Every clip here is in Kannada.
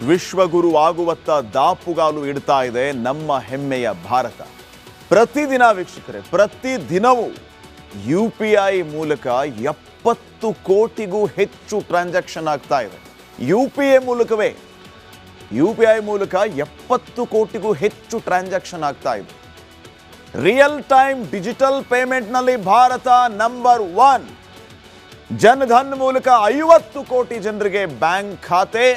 ವಿಶ್ವಗುರು ಆಗುವತ್ತ ದಾಪುಗಾಲು ಇಡ್ತಾ ಇದೆ ನಮ್ಮ ಹೆಮ್ಮೆಯ ಭಾರತ. ಪ್ರತಿದಿನ ವೀಕ್ಷಕರೇ, ಪ್ರತಿದಿನವೂ UPI ಮೂಲಕ 70 ಕೋಟಿಗೂ ಹೆಚ್ಚು ಟ್ರಾನ್ಸಾಕ್ಷನ್ ಆಗ್ತಾ ಇದೆ. UPI ಮೂಲಕ 70 ಕೋಟಿಗೂ ಹೆಚ್ಚು ಟ್ರಾನ್ಸಾಕ್ಷನ್ ಆಗ್ತಾ ಇದೆ. ರಿಯಲ್ ಟೈಮ್ ಡಿಜಿಟಲ್ ಪೇಮೆಂಟ್ನಲ್ಲಿ ಭಾರತ ನಂಬರ್ 1. ಜನಧನ್ ಮೂಲಕ 50 ಕೋಟಿ ಜನರಿಗೆ ಬ್ಯಾಂಕ್ ಖಾತೆ,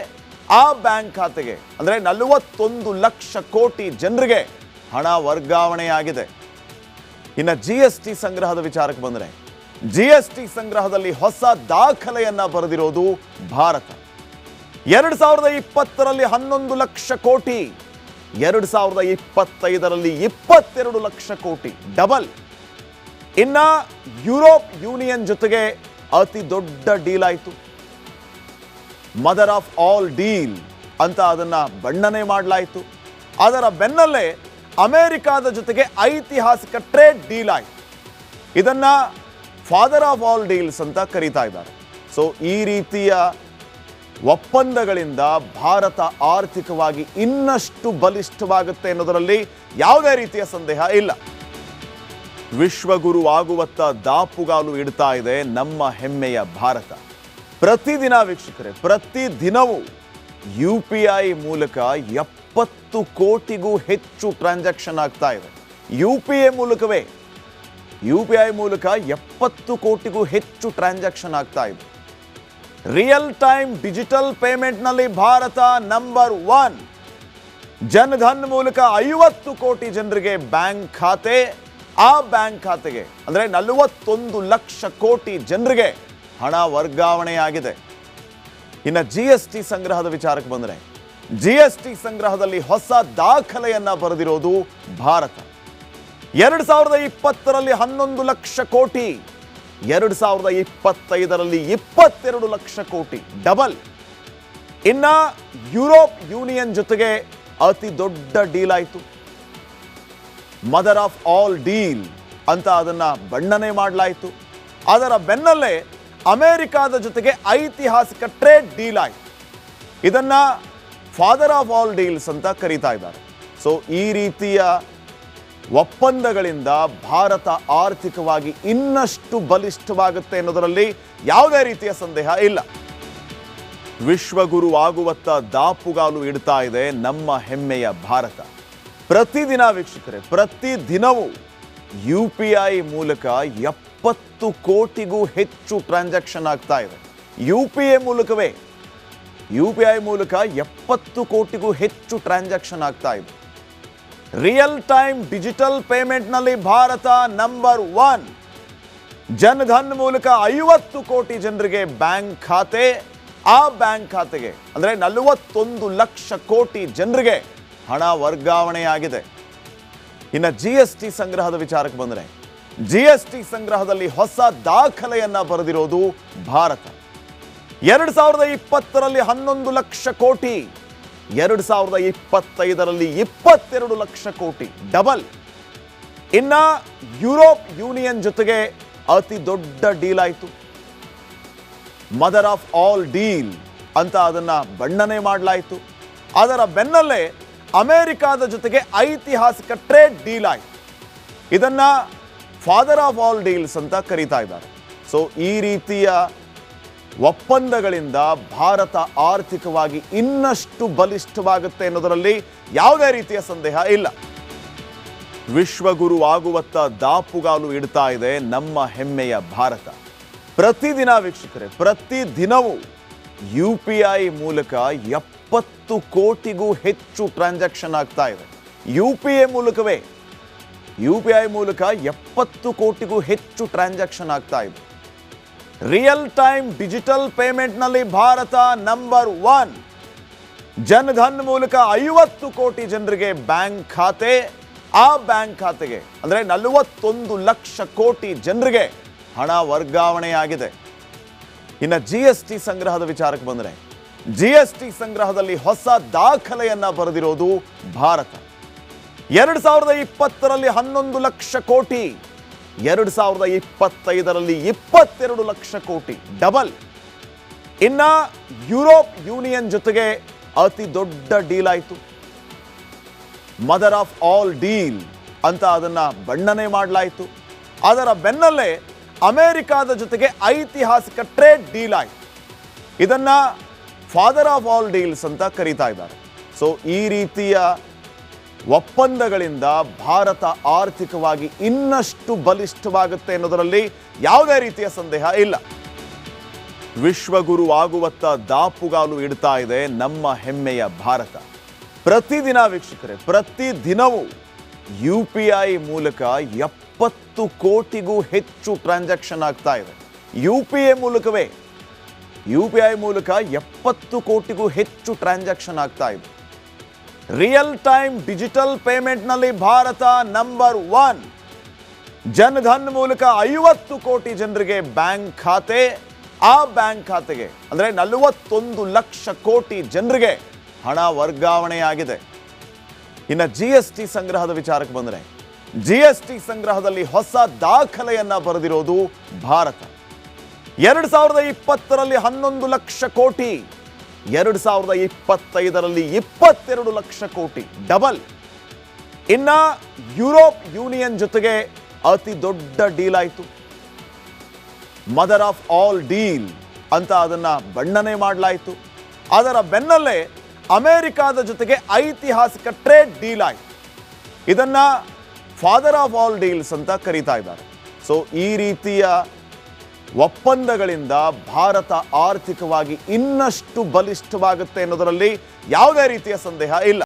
ಆ ಬ್ಯಾಂಕ್ ಖಾತೆಗೆ ಅಂದರೆ 41 ಲಕ್ಷ ಕೋಟಿ ಜನರಿಗೆ ಹಣ ವರ್ಗಾವಣೆಯಾಗಿದೆ. ಇನ್ನು GST ಸಂಗ್ರಹದ ವಿಚಾರಕ್ಕೆ ಬಂದರೆ, GST ಸಂಗ್ರಹದಲ್ಲಿ ಹೊಸ ದಾಖಲೆಯನ್ನ ಬರೆದಿರೋದು ಭಾರತ. 2020ರಲ್ಲಿ 11 ಲಕ್ಷ ಕೋಟಿ, 2025ರಲ್ಲಿ 22 ಲಕ್ಷ ಕೋಟಿ, ಡಬಲ್. ಇನ್ನ ಯುರೋಪ್ ಯೂನಿಯನ್ ಜೊತೆಗೆ ಅತಿ ದೊಡ್ಡ ಡೀಲ್ ಆಯಿತು. ಮದರ್ ಆಫ್ ಆಲ್ ಡೀಲ್ ಅಂತ ಅದನ್ನ ಬಣ್ಣನೆ ಮಾಡಲಾಯಿತು. ಅದರ ಬೆನ್ನಲ್ಲೇ ಅಮೆರಿಕಾದ ಜೊತೆಗೆ ಐತಿಹಾಸಿಕ ಟ್ರೇಡ್ ಡೀಲ್ ಆಯಿತು. ಇದನ್ನ ಫಾದರ್ ಆಫ್ ಆಲ್ ಡೀಲ್ಸ್ ಅಂತ ಕರೀತಾ ಇದ್ದಾರೆ. ಸೊ ಈ ರೀತಿಯ ಒಪ್ಪಂದಗಳಿಂದ ಭಾರತ ಆರ್ಥಿಕವಾಗಿ ಇನ್ನಷ್ಟು ಬಲಿಷ್ಠವಾಗುತ್ತೆ ಅನ್ನೋದರಲ್ಲಿ ಯಾವುದೇ ರೀತಿಯ ಸಂದೇಹ ಇಲ್ಲ. ವಿಶ್ವಗುರು ಆಗುವತ್ತ ದಾಪುಗಾಲು ಇಡ್ತಾ ಇದೆ ನಮ್ಮ ಹೆಮ್ಮೆಯ ಭಾರತ. ಪ್ರತಿದಿನ ವೀಕ್ಷಕರೇ, ಪ್ರತಿದಿನವೂ UPI ಮೂಲಕ 70 ಕೋಟಿಗೂ ಹೆಚ್ಚು ಟ್ರಾನ್ಸಾಕ್ಷನ್ ಆಗ್ತಾ ಇದೆ. UPI ಮೂಲಕ 70 ಕೋಟಿಗೂ ಹೆಚ್ಚು ಟ್ರಾನ್ಸಾಕ್ಷನ್ ಆಗ್ತಾ ಇದೆ. ರಿಯಲ್ ಟೈಮ್ ಡಿಜಿಟಲ್ ಪೇಮೆಂಟ್ನಲ್ಲಿ ಭಾರತ ನಂಬರ್ 1. ಜನಧನ್ ಮೂಲಕ 50 ಕೋಟಿ ಜನರಿಗೆ ಬ್ಯಾಂಕ್ ಖಾತೆ, ಆ ಬ್ಯಾಂಕ್ ಖಾತೆಗೆ ಅಂದರೆ 41 ಲಕ್ಷ ಕೋಟಿ ಜನರಿಗೆ ಹಣ ವರ್ಗಾವಣೆಯಾಗಿದೆ. ಇನ್ನು GST ಸಂಗ್ರಹದ ವಿಚಾರಕ್ಕೆ ಬಂದರೆ, GST ಸಂಗ್ರಹದಲ್ಲಿ ಹೊಸ ದಾಖಲೆಯನ್ನ ಬರೆದಿರೋದು ಭಾರತ. 2020ರಲ್ಲಿ 11 ಲಕ್ಷ ಕೋಟಿ, 2025ರಲ್ಲಿ 22 ಲಕ್ಷ ಕೋಟಿ, ಡಬಲ್. ಇನ್ನ ಯುರೋಪ್ ಯೂನಿಯನ್ ಜೊತೆಗೆ ಅತಿ ದೊಡ್ಡ ಡೀಲ್ ಆಯಿತು. ಮದರ್ ಆಫ್ ಆಲ್ ಡೀಲ್ ಅಂತ ಅದನ್ನ ಬಣ್ಣನೆ ಮಾಡಲಾಯಿತು. ಅದರ ಬೆನ್ನಲ್ಲೇ ಅಮೆರಿಕಾದ ಜೊತೆಗೆ ಐತಿಹಾಸಿಕ ಟ್ರೇಡ್ ಡೀಲ್ ಆಯಿತು. ಇದನ್ನ ಫಾದರ್ ಆಫ್ ಆಲ್ ಡೀಲ್ಸ್ ಅಂತ ಕರೀತಾ ಇದ್ದಾರೆ. ಸೊ ಈ ರೀತಿಯ ಒಪ್ಪಂದಗಳಿಂದ ಭಾರತ ಆರ್ಥಿಕವಾಗಿ ಇನ್ನಷ್ಟು ಬಲಿಷ್ಠವಾಗುತ್ತೆ ಅನ್ನೋದರಲ್ಲಿ ಯಾವುದೇ ರೀತಿಯ ಸಂದೇಹ ಇಲ್ಲ. ವಿಶ್ವಗುರು ಆಗುವತ್ತ ದಾಪುಗಾಲು ಇಡ್ತಾ ಇದೆ ನಮ್ಮ ಹೆಮ್ಮೆಯ ಭಾರತ. ಪ್ರತಿದಿನ ವೀಕ್ಷಕರೇ, ಪ್ರತಿದಿನವೂ UPI ಮೂಲಕ 70 ಕೋಟಿಗೂ ಹೆಚ್ಚು ಟ್ರಾನ್ಸಾಕ್ಷನ್ ಆಗ್ತಾ ಇದೆ. UPI ಮೂಲಕ 70 ಕೋಟಿಗೂ ಹೆಚ್ಚು ಟ್ರಾನ್ಸಾಕ್ಷನ್ ಆಗ್ತಾ ಇದೆ. ರಿಯಲ್ ಟೈಮ್ ಡಿಜಿಟಲ್ ಪೇಮೆಂಟ್ನಲ್ಲಿ ಭಾರತ ನಂಬರ್ 1. ಜನಧನ್ ಮೂಲಕ 50 ಕೋಟಿ ಜನರಿಗೆ ಬ್ಯಾಂಕ್ ಖಾತೆ, ಆ ಬ್ಯಾಂಕ್ ಖಾತೆಗೆ ಅಂದರೆ 41 ಲಕ್ಷ ಕೋಟಿ ಜನರಿಗೆ ಹಣ ವರ್ಗಾವಣೆಯಾಗಿದೆ. ಇನ್ನು GST ಸಂಗ್ರಹದ ವಿಚಾರಕ್ಕೆ ಬಂದರೆ, GST ಸಂಗ್ರಹದಲ್ಲಿ ಹೊಸ ದಾಖಲೆಯನ್ನ ಬರೆದಿರೋದು ಭಾರತ. 2020ರಲ್ಲಿ 11 ಲಕ್ಷ ಕೋಟಿ, 2025ರಲ್ಲಿ 22 ಲಕ್ಷ ಕೋಟಿ, ಡಬಲ್. ಇನ್ನ ಯುರೋಪ್ ಯೂನಿಯನ್ ಜೊತೆಗೆ ಅತಿ ದೊಡ್ಡ ಡೀಲ್ ಆಯಿತು. ಮದರ್ ಆಫ್ ಆಲ್ ಡೀಲ್ ಅಂತ ಅದನ್ನ ಬಣ್ಣನೆ ಮಾಡಲಾಯಿತು. ಅದರ ಬೆನ್ನಲ್ಲೇ ಅಮೆರಿಕಾದ ಜೊತೆಗೆ ಐತಿಹಾಸಿಕ ಟ್ರೇಡ್ ಡೀಲ್ ಆಯಿತು. ಇದನ್ನ ಫಾದರ್ ಆಫ್ ಆಲ್ ಡೀಲ್ಸ್ ಅಂತ ಕರೀತಾ ಇದ್ದಾರೆ. ಸೊ ಈ ರೀತಿಯ ಒಪ್ಪಂದಗಳಿಂದ ಭಾರತ ಆರ್ಥಿಕವಾಗಿ ಇನ್ನಷ್ಟು ಬಲಿಷ್ಠವಾಗುತ್ತೆ ಅನ್ನೋದರಲ್ಲಿ ಯಾವುದೇ ರೀತಿಯ ಸಂದೇಹ ಇಲ್ಲ. ವಿಶ್ವಗುರು ಆಗುವತ್ತ ದಾಪುಗಾಲು ಇಡ್ತಾ ಇದೆ ನಮ್ಮ ಹೆಮ್ಮೆಯ ಭಾರತ. ಪ್ರತಿದಿನ ವೀಕ್ಷಕರೇ, ಪ್ರತಿದಿನವೂ UPI ಮೂಲಕ 70 ಕೋಟಿಗೂ ಹೆಚ್ಚು ಟ್ರಾನ್ಸಾಕ್ಷನ್ ಆಗ್ತಾ ಇದೆ. UPI ಮೂಲಕ 70 ಕೋಟಿಗೂ ಹೆಚ್ಚು ಟ್ರಾನ್ಸಾಕ್ಷನ್ ಆಗ್ತಾ ಇದೆ. ರಿಯಲ್ ಟೈಮ್ ಡಿಜಿಟಲ್ ಪೇಮೆಂಟ್ನಲ್ಲಿ ಭಾರತ ನಂಬರ್ 1. ಜನಧನ್ ಮೂಲಕ 50 ಕೋಟಿ ಜನರಿಗೆ ಬ್ಯಾಂಕ್ ಖಾತೆ, ಆ ಬ್ಯಾಂಕ್ ಖಾತೆಗೆ ಅಂದರೆ 41 ಲಕ್ಷ ಕೋಟಿ ಜನರಿಗೆ ಹಣ ವರ್ಗಾವಣೆಯಾಗಿದೆ. ಇನ್ನು GST ಸಂಗ್ರಹದ ವಿಚಾರಕ್ಕೆ ಬಂದರೆ, GST ಸಂಗ್ರಹದಲ್ಲಿ ಹೊಸ ದಾಖಲೆಯನ್ನ ಬರೆದಿರೋದು ಭಾರತ. 2020ರಲ್ಲಿ 11 ಲಕ್ಷ ಕೋಟಿ, 2025ರಲ್ಲಿ 22 ಲಕ್ಷ ಕೋಟಿ, ಡಬಲ್. ಇನ್ನ ಯುರೋಪ್ ಯೂನಿಯನ್ ಜೊತೆಗೆ ಅತಿ ದೊಡ್ಡ ಡೀಲ್ ಆಯಿತು. ಮದರ್ ಆಫ್ ಆಲ್ ಡೀಲ್ ಅಂತ ಅದನ್ನ ಬಣ್ಣನೆ ಮಾಡಲಾಯಿತು. ಅದರ ಬೆನ್ನಲ್ಲೇ ಅಮೆರಿಕಾದ ಜೊತೆಗೆ ಐತಿಹಾಸಿಕ ಟ್ರೇಡ್ ಡೀಲ್ ಆಯಿತು. ಇದನ್ನ ಫಾದರ್ ಆಫ್ ಆಲ್ ಡೀಲ್ಸ್ ಅಂತ ಕರೀತಾ ಇದ್ದಾರೆ. ಸೊ ಈ ರೀತಿಯ ಒಪ್ಪಂದಗಳಿಂದ ಭಾರತ ಆರ್ಥಿಕವಾಗಿ ಇನ್ನಷ್ಟು ಬಲಿಷ್ಠವಾಗುತ್ತೆ ಅನ್ನೋದರಲ್ಲಿ ಯಾವುದೇ ರೀತಿಯ ಸಂದೇಹ ಇಲ್ಲ. ವಿಶ್ವಗುರು ಆಗುವತ್ತ ದಾಪುಗಾಲು ಇಡ್ತಾ ಇದೆ ನಮ್ಮ ಹೆಮ್ಮೆಯ ಭಾರತ. ಪ್ರತಿದಿನ ವೀಕ್ಷಕರೇ, ಪ್ರತಿದಿನವೂ UPI ಮೂಲಕ 70 ಕೋಟಿಗೂ ಹೆಚ್ಚು ಟ್ರಾನ್ಸಾಕ್ಷನ್ ಆಗ್ತಾ ಇದೆ. UPI ಮೂಲಕ 70 ಕೋಟಿಗೂ ಹೆಚ್ಚು ಟ್ರಾನ್ಸಾಕ್ಷನ್ ಆಗ್ತಾ ಇದೆ. ರಿಯಲ್ ಟೈಮ್ ಡಿಜಿಟಲ್ ಪೇಮೆಂಟ್ನಲ್ಲಿ ಭಾರತ ನಂಬರ್ 1. ಜನಧನ್ ಮೂಲಕ 50 ಕೋಟಿ ಜನರಿಗೆ ಬ್ಯಾಂಕ್ ಖಾತೆ, ಆ ಬ್ಯಾಂಕ್ ಖಾತೆಗೆ ಅಂದರೆ 41 ಲಕ್ಷ ಕೋಟಿ ಜನರಿಗೆ ಹಣ ವರ್ಗಾವಣೆಯಾಗಿದೆ. ಇನ್ನು GST ಸಂಗ್ರಹದ ವಿಚಾರಕ್ಕೆ ಬಂದರೆ, GST ಸಂಗ್ರಹದಲ್ಲಿ ಹೊಸ ದಾಖಲೆಯನ್ನ ಬರೆದಿರೋದು ಭಾರತ. 2020ರಲ್ಲಿ 11 ಲಕ್ಷ ಕೋಟಿ, 2025ರಲ್ಲಿ 22 ಲಕ್ಷ ಕೋಟಿ, ಡಬಲ್. ಇನ್ನ ಯುರೋಪ್ ಯೂನಿಯನ್ ಜೊತೆಗೆ ಅತಿ ದೊಡ್ಡ ಡೀಲ್ ಆಯಿತು. ಮದರ್ ಆಫ್ ಆಲ್ ಡೀಲ್ ಅಂತ ಅದನ್ನ ಬಣ್ಣನೆ ಮಾಡಲಾಯಿತು. ಅದರ ಬೆನ್ನಲ್ಲೇ ಅಮೆರಿಕಾದ ಜೊತೆಗೆ ಐತಿಹಾಸಿಕ ಟ್ರೇಡ್ ಡೀಲ್ ಆಯಿತು. ಇದನ್ನ ಫಾದರ್ ಆಫ್ ಆಲ್ ಡೀಲ್ಸ್ ಅಂತ ಕರೀತಾ ಇದ್ದಾರೆ. ಸೊ ಈ ರೀತಿಯ ಒಪ್ಪಂದಗಳಿಂದ ಭಾರತ ಆರ್ಥಿಕವಾಗಿ ಇನ್ನಷ್ಟು ಬಲಿಷ್ಠವಾಗುತ್ತೆ ಅನ್ನೋದರಲ್ಲಿ ಯಾವುದೇ ರೀತಿಯ ಸಂದೇಹ ಇಲ್ಲ.